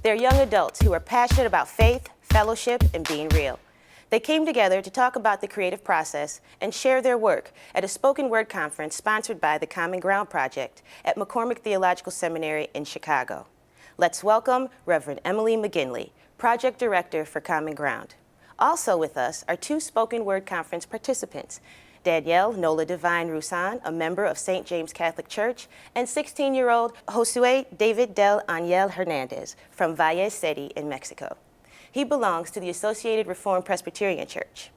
They're young adults who are passionate about faith, fellowship, and being real. They came together to talk about the creative process and share their work at a spoken word conference sponsored by the Common Ground Project at McCormick Theological Seminary in Chicago. Let's welcome Reverend Emily McGinley, Project Director for Common Ground. Also with us are two spoken word conference participants, Danielle Nola Divine Rusan, a member of St. James Catholic Church, and 16-year-old Josue David del Ángel Hernandez from Valle City in Mexico. He belongs to the Associated Reformed Presbyterian Church.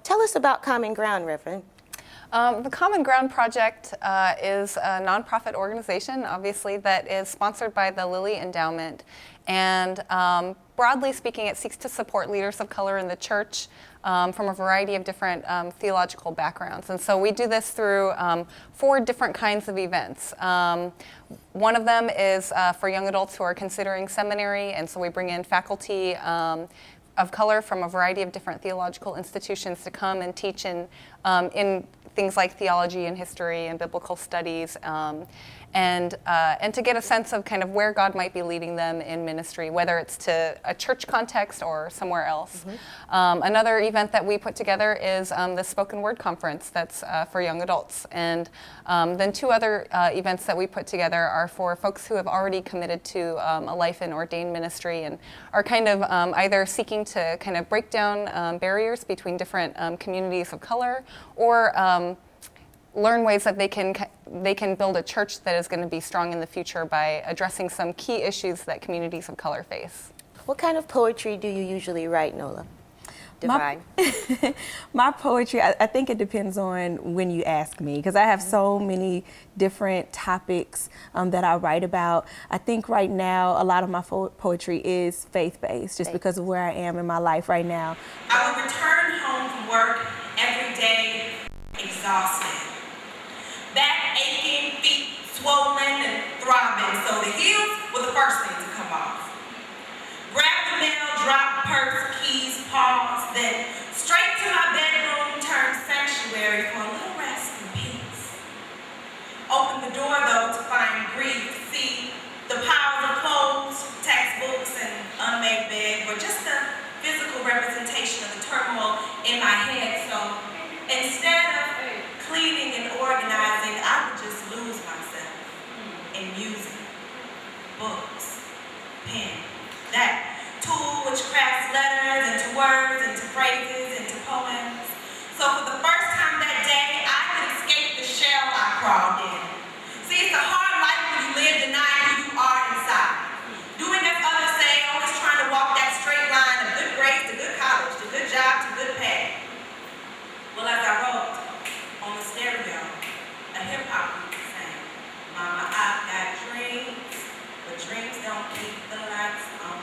Tell us about Common Ground, Reverend. The Common Ground Project is a nonprofit organization, obviously, that is sponsored by the Lilly Endowment. And broadly speaking, it seeks to support leaders of color in the church from a variety of different theological backgrounds. And so we do this through 4 different kinds of events. One of them is for young adults who are considering seminary, and so we bring in faculty of color from a variety of different theological institutions to come and teach in things like theology and history and biblical studies, and to get a sense of kind of where God might be leading them in ministry, whether it's to a church context or somewhere else. Mm-hmm. Another event that we put together is the Spoken Word Conference that's for young adults. And then 2 other events that we put together are for folks who have already committed to a life in ordained ministry and are kind of either seeking to kind of break down barriers between different communities of color, or learn ways that they can build a church that is going to be strong in the future by addressing some key issues that communities of color face. What kind of poetry do you usually write, Nola Divine? My poetry, I think it depends on when you ask me, because I have so many different topics that I write about. I think right now a lot of my poetry is faith-based, just because of where I am in my life right now. I would return home from work every day exhausted. Back aching, feet swollen and throbbing, so the heels were the first thing to come off. Grab the mail, drop purse, keys, pause, then straight to my bedroom, turned sanctuary for a little rest and peace. Open the door though to find grief, see the piles of clothes, textbooks, and unmade bed were just a physical representation of the turmoil in my head, so instead of cleaning and organizing, I would just lose myself in music, books, pen. That tool which crafts letters into words, into phrases, into poems. So for the first time that day, I could escape the shell I crawled in. See, it's a hard life when you live denying who you are inside. Doing as others say, always trying to walk that straight line of good grades to good college, to good job, to good pay. Well, as I wrote on the stereo, a hip-hop group sang, "Mama, I've got dreams, but dreams don't keep the lights on."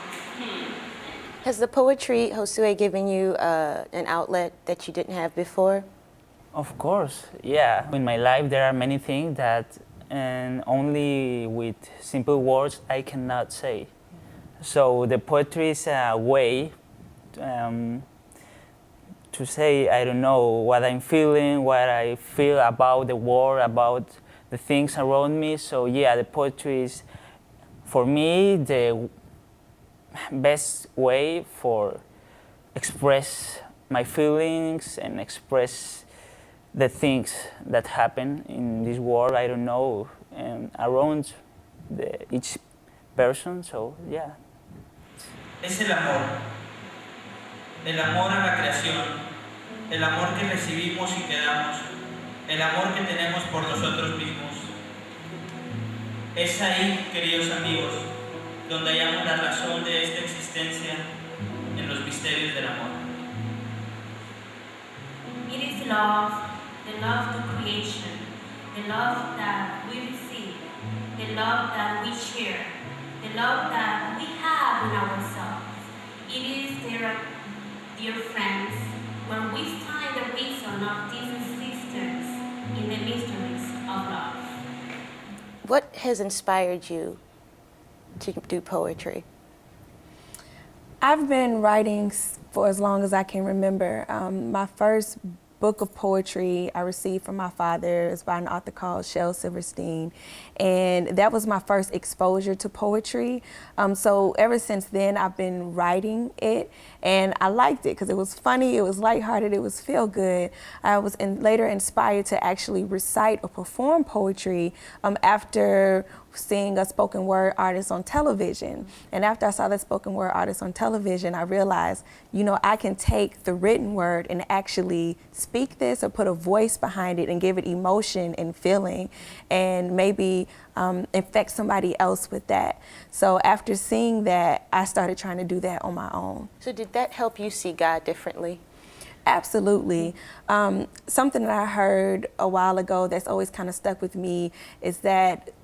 Has the poetry, Josue, given you an outlet that you didn't have before? Of course, yeah. In my life, there are many things that only with simple words I cannot say. So the poetry is a way to say, I don't know, what I'm feeling, what I feel about the world, about the things around me. So yeah, the poetry is, for me, the best way for express my feelings and express the things that happen in this world, I don't know, around each person, so yeah. Es el amor a la creación, el amor que recibimos y que damos, el amor que tenemos por nosotros mismos. Es ahí, queridos amigos, donde hallamos la razón de esta existencia en los misterios del amor. It is love, the love to creation, the love that we receive, the love that we share, the love that we have in ourselves. It is, dear friends, when we find the reason of this existence in the mysteries of love. What has inspired you to do poetry? I've been writing for as long as I can remember. My first book of poetry I received from my father. It's by an author called Shel Silverstein. And that was my first exposure to poetry. So ever since then, I've been writing it. And I liked it because it was funny, it was lighthearted, it was feel good. I was later inspired to actually recite or perform poetry after seeing a spoken word artist on television. And after I saw that spoken word artist on television, I realized, you know, I can take the written word and actually speak this or put a voice behind it and give it emotion and feeling and maybe infect somebody else with that. So after seeing that, I started trying to do that on my own. So did that help you see God differently? Absolutely. Something that I heard a while ago that's always kind of stuck with me is that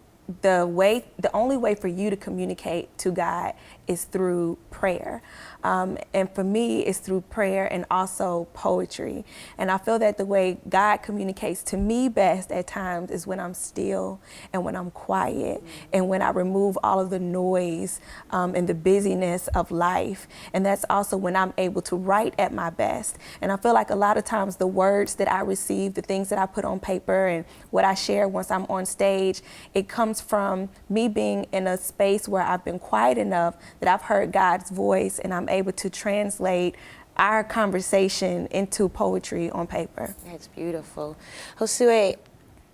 the only way for you to communicate to God is through prayer. And for me, it's through prayer and also poetry. And I feel that the way God communicates to me best at times is when I'm still and when I'm quiet and when I remove all of the noise and the busyness of life. And that's also when I'm able to write at my best. And I feel like a lot of times the words that I receive, the things that I put on paper and what I share once I'm on stage, it comes from me being in a space where I've been quiet enough that I've heard God's voice and I'm able to translate our conversation into poetry on paper. That's beautiful. Josue,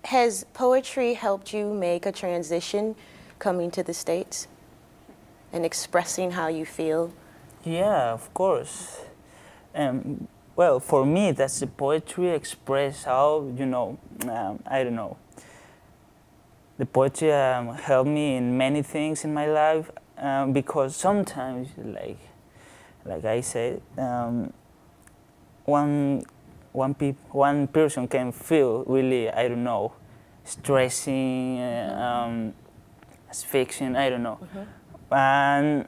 has poetry helped you make a transition coming to the States and expressing how you feel? Yeah, of course. Well, for me, that's the poetry express how, you know, I don't know. The poetry helped me in many things in my life because sometimes, like I said, one person can feel really, I don't know, stressing, asphyxiation, I don't know. And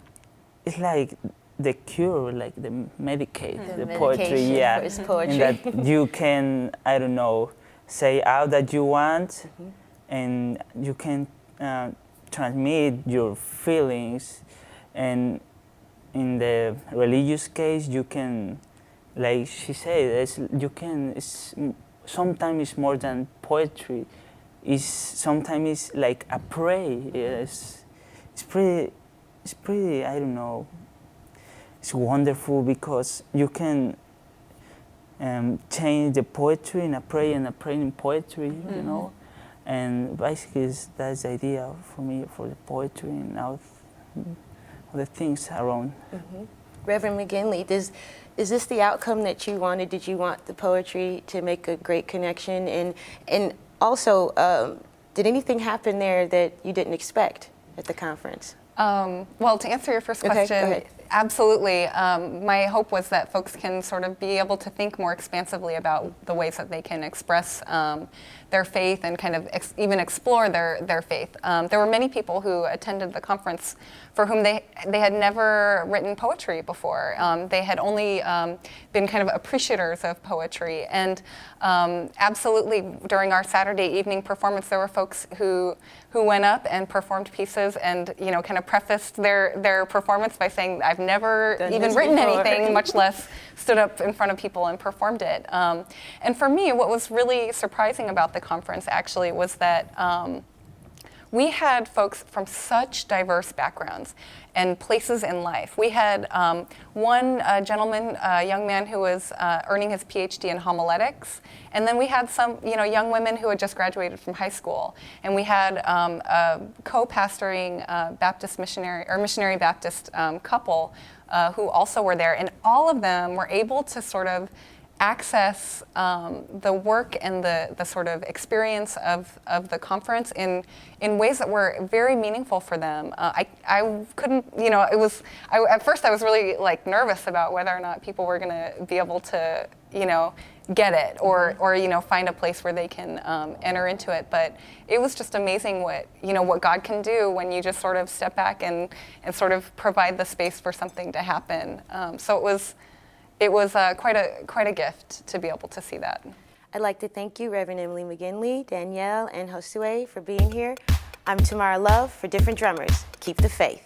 it's like the cure, like the medicate, the poetry, medication yeah. is poetry. In that you can, I don't know, say out that you want, and you can transmit your feelings. And in the religious case, you can, like she said, you can. Sometimes it's more than poetry. Sometimes it's like a prayer. It's pretty. I don't know. It's wonderful because you can change the poetry in a prayer and a prayer in poetry. You know. And basically, that's the idea for me for the poetry and all the things around. Reverend McGinley, is this the outcome that you wanted? Did you want the poetry to make a great connection? And also, did anything happen there that you didn't expect at the conference? Well, to answer your first question, go ahead. absolutely. My hope was that folks can sort of be able to think more expansively about the ways that they can express their faith and kind of even explore their faith. There were many people who attended the conference for whom they had never written poetry before. They had only been kind of appreciators of poetry. And absolutely, during our Saturday evening performance, there were folks who went up and performed pieces and, you know, kind of prefaced their performance by saying, I've never even written anything, much less stood up in front of people and performed it. And for me, what was really surprising about the conference actually was that we had folks from such diverse backgrounds and places in life. We had one gentleman, a young man who was earning his PhD in homiletics, and then we had some, young women who had just graduated from high school, and we had a co-pastoring Baptist missionary Baptist couple who also were there, and all of them were able to sort of access the work and the sort of experience of the conference in ways that were very meaningful for them. I couldn't, at first I was really nervous about whether or not people were going to be able to, get it or find a place where they can enter into it. But it was just amazing what God can do when you just sort of step back and sort of provide the space for something to happen. So it was quite a gift to be able to see that. I'd like to thank you, Reverend Emily McGinley, Danielle, and Josue for being here. I'm Tamara Love for Different Drummers. Keep the faith.